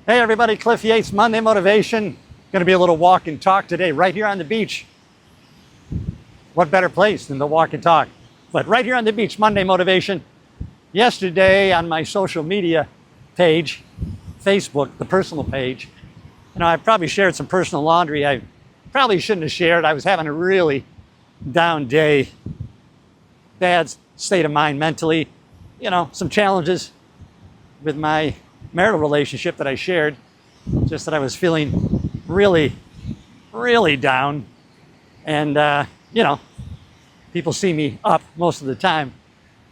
Hey everybody, Cliff Yates, Monday Motivation. Going to be a little walk and talk today, right here on the beach. What better place than to walk and talk? But right here on the beach, Monday Motivation. Yesterday on my social media page, Facebook, the personal page, I probably shared some personal laundry I probably shouldn't have shared. I was having a really down day, bad state of mind mentally, some challenges with my marital relationship that I shared, just that I was feeling really, really down. And, people see me up most of the time,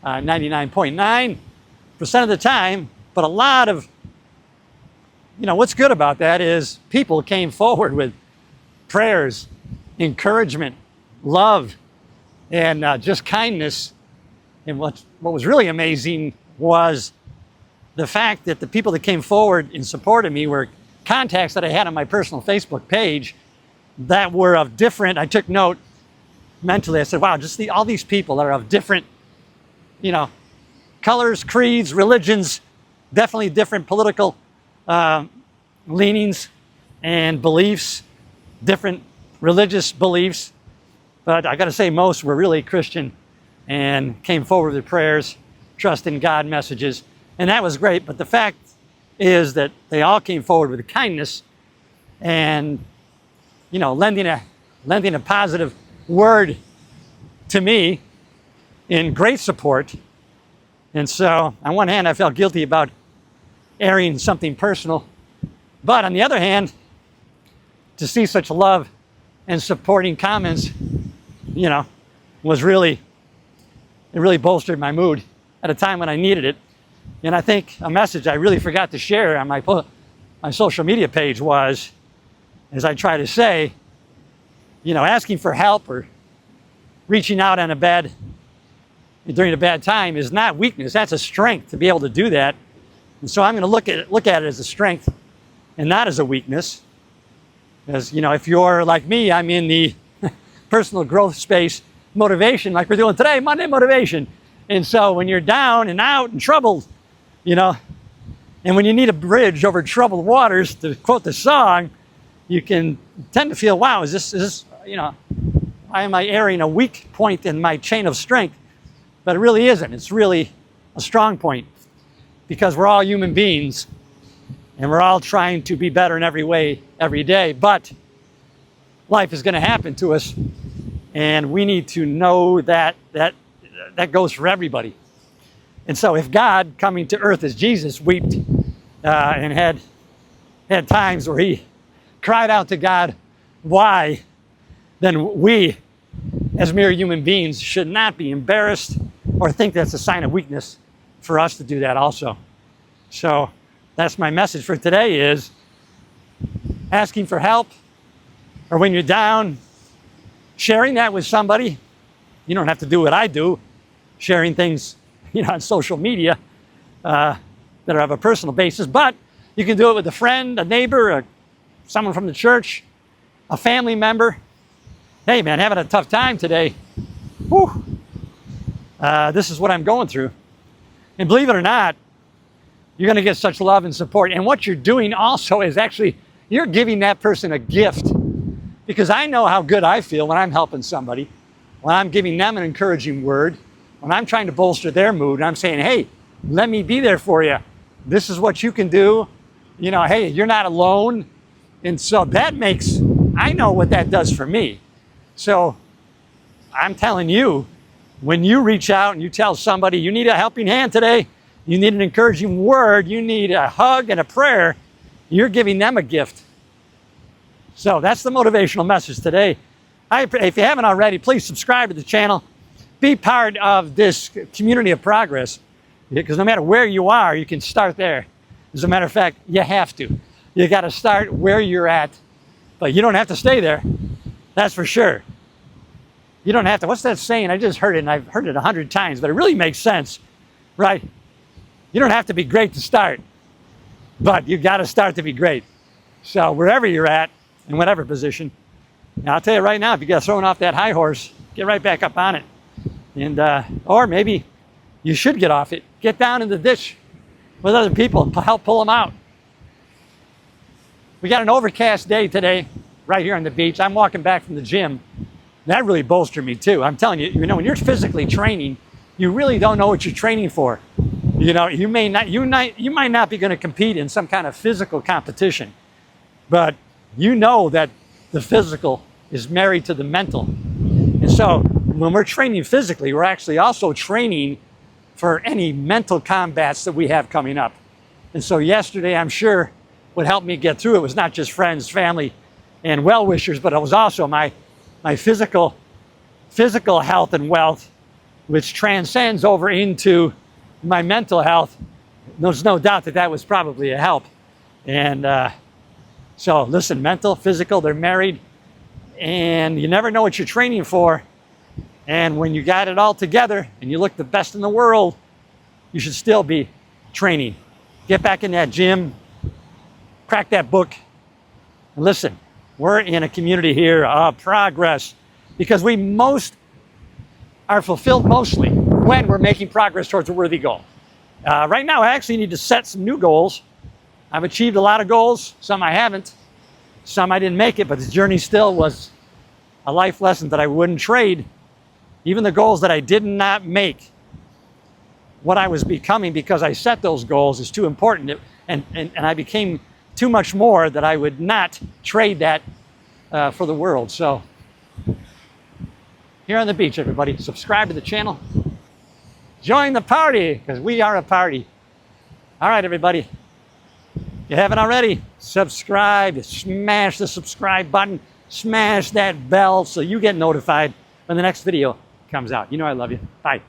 99.9% of the time, but a lot of, what's good about that is people came forward with prayers, encouragement, love, and just kindness. And what was really amazing was the fact that the people that came forward in support of me were contacts that I had on my personal Facebook page that were of different, I took note mentally, I said, wow, just all these people that are of different, colors, creeds, religions, definitely different political leanings and beliefs, different religious beliefs. But I got to say most were really Christian and came forward with prayers, trust in God messages. And that was great, but the fact is that they all came forward with kindness and, lending a positive word to me in great support. And so, on one hand, I felt guilty about airing something personal, but on the other hand, to see such love and supporting comments, it really bolstered my mood at a time when I needed it. And I think a message I really forgot to share on my social media page was, as I try to say, asking for help or reaching out during a bad time is not weakness. That's a strength to be able to do that. And so I'm going to look at it as a strength and not as a weakness. As if you're like me, I'm in the personal growth space, motivation, like we're doing today, Monday Motivation. And so when you're down and out and troubled, and when you need a bridge over troubled waters, to quote the song, you can tend to feel, wow, is this, why am I airing a weak point in my chain of strength? But it really isn't. It's really a strong point, because we're all human beings and we're all trying to be better in every way, every day. But life is going to happen to us, and we need to know that goes for everybody. And so if God, coming to earth as Jesus, wept and had times where he cried out to God, why, then we, as mere human beings, should not be embarrassed or think that's a sign of weakness for us to do that also. So that's my message for today, is asking for help, or when you're down, sharing that with somebody. You don't have to do what I do, sharing things on social media that are of a personal basis, but you can do it with a friend, a neighbor, someone from the church, a family member. Hey man, having a tough time today. Whew. This is what I'm going through. And believe it or not, you're going to get such love and support. And what you're doing also is actually, you're giving that person a gift. Because I know how good I feel when I'm helping somebody, when I'm giving them an encouraging word, when I'm trying to bolster their mood, and I'm saying, hey, let me be there for you. This is what you can do. Hey, you're not alone. And so I know what that does for me. So I'm telling you, when you reach out and you tell somebody you need a helping hand today, you need an encouraging word, you need a hug and a prayer, you're giving them a gift. So that's the motivational message today. If you haven't already, please subscribe to the channel. Be part of this community of progress, because no matter where you are, you can start there. As a matter of fact, you have to. You got to start where you're at, but you don't have to stay there. That's for sure. You don't have to. What's that saying? I just heard it, and I've heard it 100 times, but it really makes sense, right? You don't have to be great to start, but you got to start to be great. So wherever you're at, in whatever position, now I'll tell you right now, if you get thrown off that high horse, get right back up on it. And or maybe you should get off it. Get down in the ditch with other people, help pull them out. We got an overcast day today right here on the beach. I'm walking back from the gym. That really bolstered me too. I'm telling you, when you're physically training, you really don't know what you're training for. You might not be going to compete in some kind of physical competition, but you know that the physical is married to the mental. And so when we're training physically, we're actually also training for any mental combats that we have coming up. And so yesterday, I'm sure what helped me get through it was not just friends, family, and well-wishers, but it was also my physical health and wealth, which transcends over into my mental health. There's no doubt that was probably a help. And so listen, mental, physical, they're married, and you never know what you're training for. And when you got it all together and you look the best in the world, you should still be training. Get back in that gym, crack that book, and listen, we're in a community here of progress because we are fulfilled mostly when we're making progress towards a worthy goal. Right now, I actually need to set some new goals. I've achieved a lot of goals. Some I haven't. Some I didn't make it, but the journey still was a life lesson that I wouldn't trade. Even the goals that I did not make, what I was becoming because I set those goals is too important. And I became too much more that I would not trade that for the world. So here on the beach, everybody, subscribe to the channel. Join the party, because we are a party. All right, everybody. If you haven't already, subscribe, smash the subscribe button, smash that bell so you get notified when the next video comes out. You know I love you. Bye.